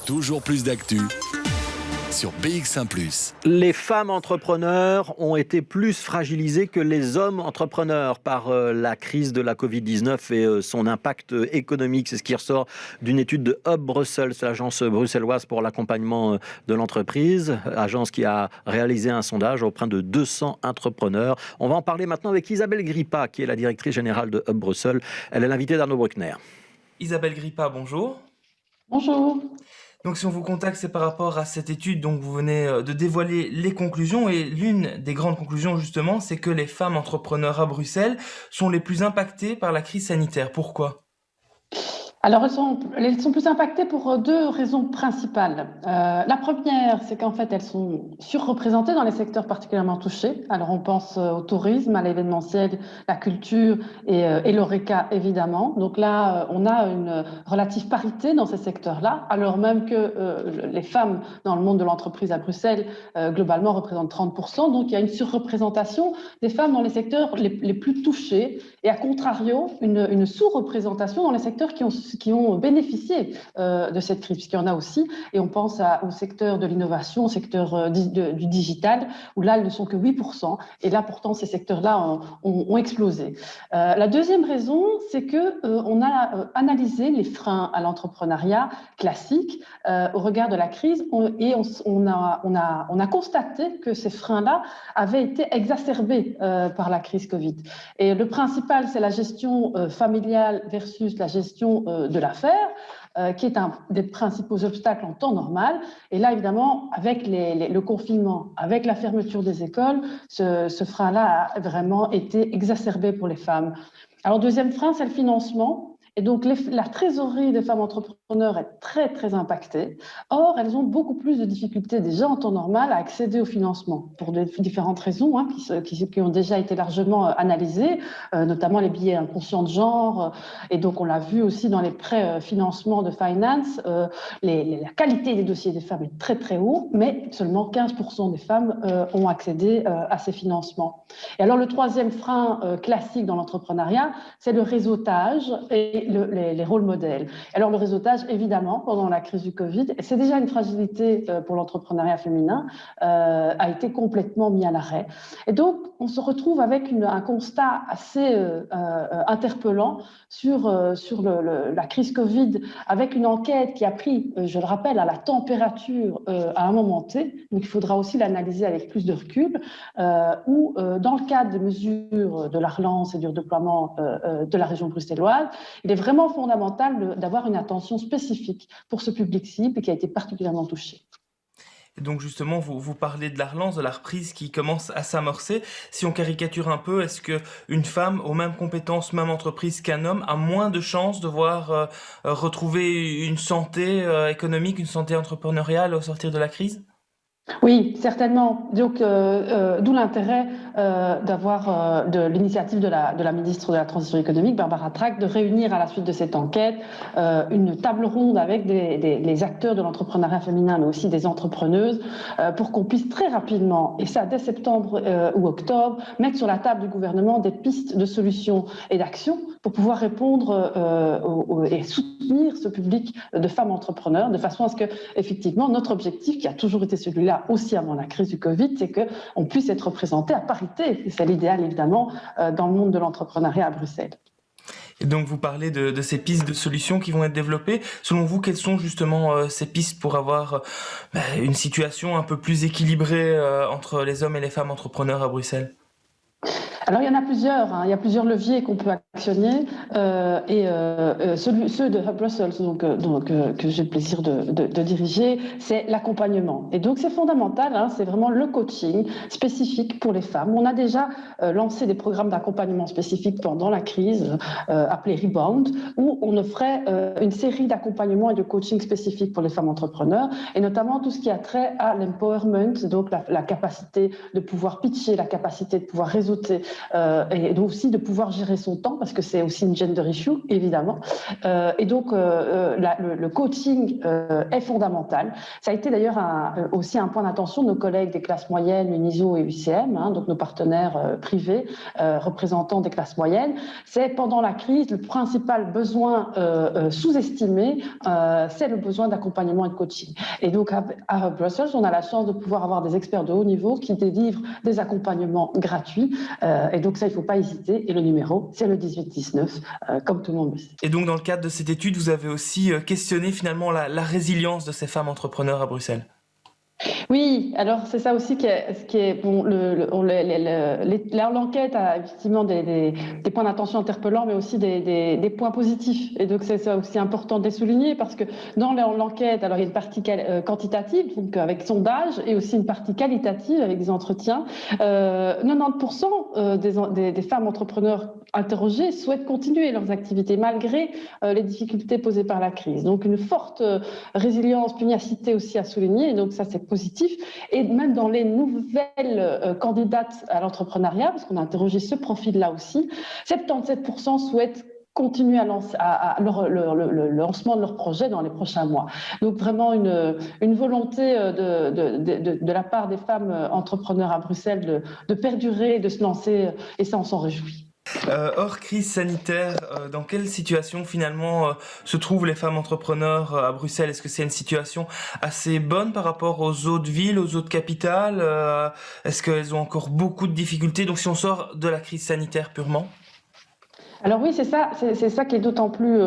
Toujours plus d'actu sur BX1 +. Les femmes entrepreneurs ont été plus fragilisées que les hommes entrepreneurs par la crise de la Covid-19 et son impact économique. C'est ce qui ressort d'une étude de Hub Brussels, l'agence bruxelloise pour l'accompagnement de l'entreprise, agence qui a réalisé un sondage auprès de 200 entrepreneurs. On va en parler maintenant avec Isabelle Grippa, qui est la directrice générale de Hub Brussels. Elle est l'invitée d'Arnaud Bruckner. Isabelle Grippa, bonjour. Bonjour. Donc si on vous contacte, c'est par rapport à cette étude dont vous venez de dévoiler les conclusions. Et l'une des grandes conclusions, justement, c'est que les femmes entrepreneurs à Bruxelles sont les plus impactées par la crise sanitaire. Pourquoi ? Alors, elles sont plus impactées pour deux raisons principales. La première, c'est qu'en fait, elles sont surreprésentées dans les secteurs particulièrement touchés. Alors, on pense au tourisme, à l'événementiel, la culture et l'horeca, évidemment. Donc là, on a une relative parité dans ces secteurs-là, alors même que les femmes dans le monde de l'entreprise à Bruxelles, globalement, représentent 30%. Donc, il y a une surreprésentation des femmes dans les secteurs les plus touchés et, à contrario, une sous-représentation dans les secteurs qui ont bénéficié de cette crise, puisqu'il y en a aussi, et on pense au secteur de l'innovation, au secteur du digital, où là, elles ne sont que 8%, et là, pourtant, ces secteurs-là ont explosé. La deuxième raison, c'est qu'on a analysé les freins à l'entrepreneuriat classique au regard de la crise, et on a constaté que ces freins-là avaient été exacerbés par la crise Covid. Et le principal, c'est la gestion familiale versus la gestion de l'affaire, qui est un des principaux obstacles en temps normal. Et là, évidemment, avec le confinement, avec la fermeture des écoles, ce frein-là a vraiment été exacerbé pour les femmes. Alors, deuxième frein, c'est le financement. Et donc, la trésorerie des femmes entrepreneurs est très, très impactée. Or, elles ont beaucoup plus de difficultés déjà en temps normal à accéder au financement pour différentes raisons qui ont déjà été largement analysées, notamment les biais inconscients de genre. Et donc, on l'a vu aussi dans les pré-financements de finance. La qualité des dossiers des femmes est très, très haut, mais seulement 15% des femmes ont accédé à ces financements. Et alors, le troisième frein classique dans l'entrepreneuriat, c'est le réseautage et les rôles modèles. Alors le réseautage, évidemment, pendant la crise du Covid, c'est déjà une fragilité pour l'entrepreneuriat féminin, a été complètement mis à l'arrêt. Et donc, on se retrouve avec un constat assez interpellant sur la crise Covid, avec une enquête qui a pris, je le rappelle, à la température à un moment T, donc il faudra aussi l'analyser avec plus de recul, où, dans le cadre des mesures de la relance et du redéploiement de la région bruxelloise, il est vraiment fondamental d'avoir une attention spécifique pour ce public cible qui a été particulièrement touché. Et donc justement, vous parlez de la relance, de la reprise qui commence à s'amorcer. Si on caricature un peu, est-ce qu'une femme aux mêmes compétences, même entreprise qu'un homme, a moins de chances de voir retrouver une santé économique, une santé entrepreneuriale au sortir de la crise ? Oui, certainement. Donc, d'où l'intérêt d'avoir de l'initiative de la ministre de la Transition économique, Barbara Track, de réunir à la suite de cette enquête une table ronde avec les acteurs de l'entrepreneuriat féminin, mais aussi des entrepreneuses, pour qu'on puisse très rapidement, et ça dès septembre ou octobre, mettre sur la table du gouvernement des pistes de solutions et d'actions pour pouvoir répondre et soutenir ce public de femmes entrepreneurs, de façon à ce que, effectivement, notre objectif, qui a toujours été celui-là aussi avant la crise du Covid, c'est qu'on puisse être représenté à parité. Et c'est l'idéal, évidemment, dans le monde de l'entrepreneuriat à Bruxelles. Et donc vous parlez de ces pistes de solutions qui vont être développées. Selon vous, quelles sont justement ces pistes pour avoir une situation un peu plus équilibrée entre les hommes et les femmes entrepreneurs à Bruxelles ? Alors, il y en a plusieurs. Il y a plusieurs leviers qu'on peut actionner. Ceux de Hub Brussels, que j'ai le plaisir de diriger, c'est l'accompagnement. Et donc, c'est fondamental. C'est vraiment le coaching spécifique pour les femmes. On a déjà lancé des programmes d'accompagnement spécifiques pendant la crise, appelés Rebound, où on offrait une série d'accompagnements et de coaching spécifiques pour les femmes entrepreneurs, et notamment tout ce qui a trait à l'empowerment, donc la capacité de pouvoir pitcher, la capacité de pouvoir réseauter, et donc aussi de pouvoir gérer son temps, parce que c'est aussi une gender issue, évidemment. Et donc, le coaching est fondamental. Ça a été d'ailleurs aussi un point d'attention de nos collègues des classes moyennes, l'UNISO et UCM, donc nos partenaires privés, représentants des classes moyennes. C'est pendant la crise, le principal besoin sous-estimé, c'est le besoin d'accompagnement et de coaching. Et donc, à Hub Brussels, on a la chance de pouvoir avoir des experts de haut niveau qui délivrent des accompagnements gratuits. Et donc, ça, il ne faut pas hésiter. Et le numéro, c'est le 1819, comme tout le monde le sait. Et donc, dans le cadre de cette étude, vous avez aussi questionné finalement la résilience de ces femmes entrepreneurs à Bruxelles. Oui, alors c'est ça aussi qui est bon. L'enquête a effectivement des points d'attention interpellants, mais aussi des points positifs. Et donc c'est ça aussi important de les souligner, parce que dans l'enquête, alors il y a une partie quantitative, donc avec sondage, et aussi une partie qualitative avec des entretiens. 90% des femmes entrepreneurs interrogées souhaitent continuer leurs activités malgré les difficultés posées par la crise. Donc une forte résilience, pugnacité aussi à souligner. Et donc ça, c'est positif. Et même dans les nouvelles candidates à l'entrepreneuriat, parce qu'on a interrogé ce profil-là aussi, 77% souhaitent continuer le lancement de leur projet dans les prochains mois. Donc vraiment une volonté de la part des femmes entrepreneurs à Bruxelles de perdurer, de se lancer, et ça, on s'en réjouit. Hors crise sanitaire, dans quelle situation finalement se trouvent les femmes entrepreneurs à Bruxelles? Est-ce que c'est une situation assez bonne par rapport aux autres villes, aux autres capitales? Est-ce qu'elles ont encore beaucoup de difficultés? Donc si on sort de la crise sanitaire purement? Alors oui, c'est ça qui est d'autant plus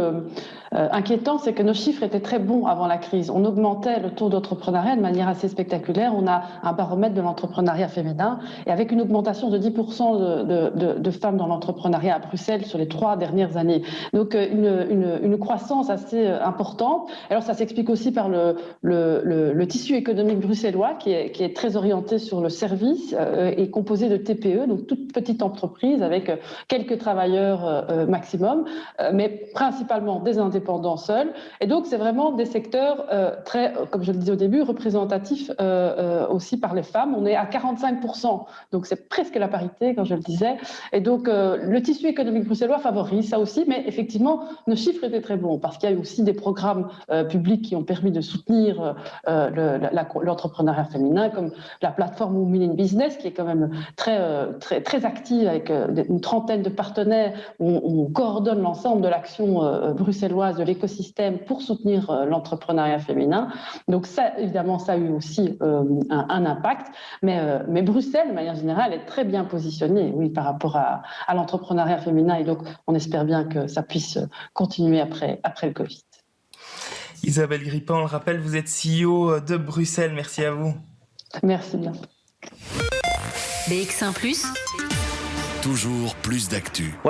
inquiétant, c'est que nos chiffres étaient très bons avant la crise. On augmentait le taux d'entrepreneuriat de manière assez spectaculaire. On a un baromètre de l'entrepreneuriat féminin, et avec une augmentation de 10% de femmes dans l'entrepreneuriat à Bruxelles sur les 3 dernières années. Donc une croissance assez importante. Alors ça s'explique aussi par le tissu économique bruxellois qui est très orienté sur le service et composé de TPE, donc toutes petites entreprises avec quelques travailleurs maximum, mais principalement des indépendants seuls. Et donc, c'est vraiment des secteurs très, comme je le disais au début, représentatifs aussi par les femmes. On est à 45%, donc c'est presque la parité, comme je le disais. Et donc, le tissu économique bruxellois favorise ça aussi, mais effectivement, nos chiffres étaient très bons, parce qu'il y a eu aussi des programmes publics qui ont permis de soutenir l'entrepreneuriat féminin, comme la plateforme Women in Business, qui est quand même très active, avec une trentaine de partenaires. On coordonne l'ensemble de l'action bruxelloise de l'écosystème pour soutenir l'entrepreneuriat féminin. Donc ça, évidemment, ça a eu aussi un impact. Mais Bruxelles, de manière générale, est très bien positionnée, oui, par rapport à l'entrepreneuriat féminin. Et donc, on espère bien que ça puisse continuer après le Covid. Isabelle Gripan, on le rappelle, vous êtes CEO de Bruxelles. Merci à vous. Merci bien. BX1 +. Toujours plus d'actu. Voilà.